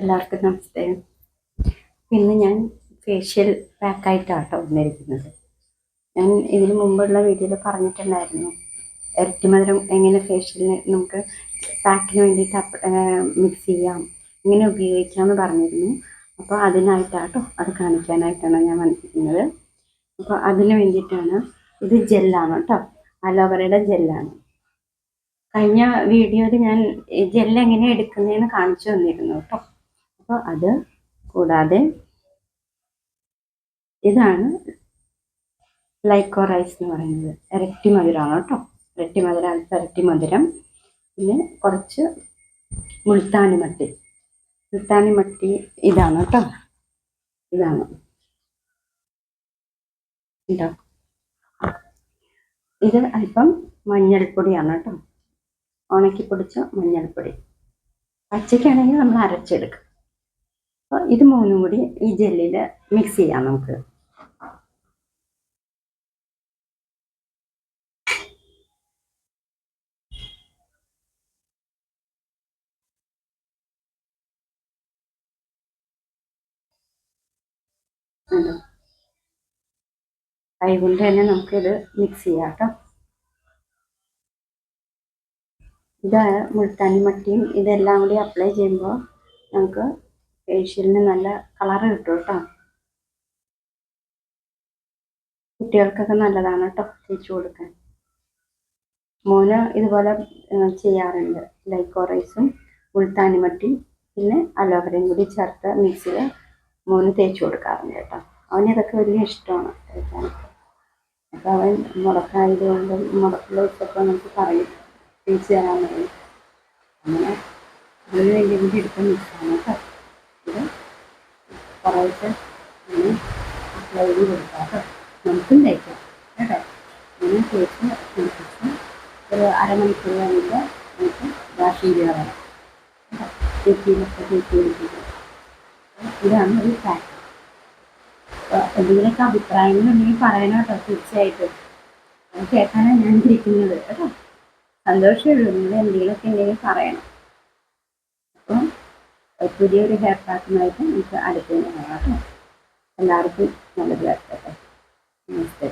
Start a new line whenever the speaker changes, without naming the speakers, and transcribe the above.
എല്ലാവർക്കും നമസ്തേ. ഇന്ന് ഞാൻ ഫേഷ്യൽ പാക്കായിട്ടാണ് കേട്ടോ വന്നിരിക്കുന്നത്. ഞാൻ ഇതിന് മുമ്പുള്ള വീഡിയോയിൽ പറഞ്ഞിട്ടുണ്ടായിരുന്നു ഇരട്ടി മധുരം എങ്ങനെ ഫേഷ്യലിന് നമുക്ക് പാക്കിന് വേണ്ടിയിട്ട് മിക്സ് ചെയ്യാം, ഇങ്ങനെ ഉപയോഗിക്കാമെന്ന് പറഞ്ഞിരുന്നു. അപ്പോൾ അതിനായിട്ടാണ് കേട്ടോ, അത് കാണിക്കാനായിട്ടാണ് ഞാൻ വന്നിരിക്കുന്നത്. അപ്പോൾ അതിന് വേണ്ടിയിട്ടാണ്, ഇത് ജെല്ലാണ് കേട്ടോ, അലോവേറയുടെ ജെല്ലാണ്. കഴിഞ്ഞ വീഡിയോയിൽ ഞാൻ ജെല്ല് എങ്ങനെ എടുക്കുന്നതെന്ന് കാണിച്ചു തന്നിരുന്നു കേട്ടോ. അപ്പോൾ അത് കൂടാതെ ഇതാണ് ലൈക്കോറൈസ് എന്ന് പറയുന്നത്, ഇരട്ടി മധുരമാണ് കേട്ടോ. ഇരട്ടി മധുരം. പിന്നെ കുറച്ച് മുൾത്താനി മട്ടി ഇതാണ് കേട്ടോ. ഇതാണ് കേട്ടോ. ഇത് അല്പം മഞ്ഞൾപ്പൊടിയാണ് കേട്ടോ, ഉണക്കി പൊടിച്ച മഞ്ഞൾപ്പൊടി. പച്ചക്കാണെങ്കിൽ നമ്മൾ അരച്ചെടുക്കും. അപ്പോൾ ഇത് മൂന്നും കൂടി ഈ ജെല്ലിൽ മിക്സ് ചെയ്യാം നമുക്ക്. കൈകൊണ്ട് തന്നെ നമുക്കിത് മിക്സ് ചെയ്യാം കേട്ടോ. ഇത് മുൾത്താനി മട്ടിയും ഇതെല്ലാം കൂടി അപ്ലൈ ചെയ്യുമ്പോൾ നമുക്ക് ഫേഷ്യലിന് നല്ല കളറ് കിട്ടും കേട്ടോ. കുട്ടികൾക്കൊക്കെ നല്ലതാണ് കേട്ടോ തേച്ച് കൊടുക്കാൻ. മോന് ഇതുപോലെ ചെയ്യാറുണ്ട്. ലൈക്കോറൈസും മുൾത്താനി മട്ടിയും പിന്നെ അലോവേറയും കൂടി ചേർത്ത് മിക്സിയിൽ മോന് തേച്ച് കൊടുക്കാറുണ്ട് കേട്ടോ. അവന് ഇതൊക്കെ വലിയ ഇഷ്ടമാണ് തേക്കാൻ. അപ്പോൾ അവൻ മുടക്കായതുകൊണ്ടും മുടക്കുള്ള ദിവസമൊക്കെ നമുക്ക് പറയും തേച്ച് തരാൻ പറയും. അങ്ങനെ അതിന് വേണ്ടി കൂടി എടുക്കാൻ മിക്സാണ് കേട്ടോ. ഇത് കുറേശ്ശെ അങ്ങനെ അപ്ലൈ ചെയ്ത് കൊടുക്കാം കേട്ടോ. നമുക്കും തേക്കാം കേട്ടോ. അങ്ങനെ തേച്ച് കുളിപ്പിച്ച് ഒരു അരമണിക്കൂർ കഴിഞ്ഞിട്ട് നമുക്ക് വാഷ് ചെയ്ത് കളയാം കേട്ടോ. തേച്ച് പിടിപ്പിക്കുക. ഇതാണ് ഒരു പാക്ക്. എന്തെങ്കിലുമൊക്കെ അഭിപ്രായങ്ങളുണ്ടെങ്കിൽ പറയണം കേട്ടോ, തീർച്ചയായിട്ടും. അത് കേൾക്കാനാണ് ഞാൻ ഇരിക്കുന്നത് കേട്ടോ. സന്തോഷമുള്ളൂ, നിങ്ങൾ എന്തെങ്കിലുമൊക്കെ ഉണ്ടെങ്കിൽ പറയണം. അപ്പം പുതിയൊരു ഹെയർ പാക്കുമായിട്ട് നമുക്ക് അടുത്ത് കാണാം കേട്ടോ. എല്ലാവർക്കും നല്ലത് വരട്ടെ. നമസ്തേ.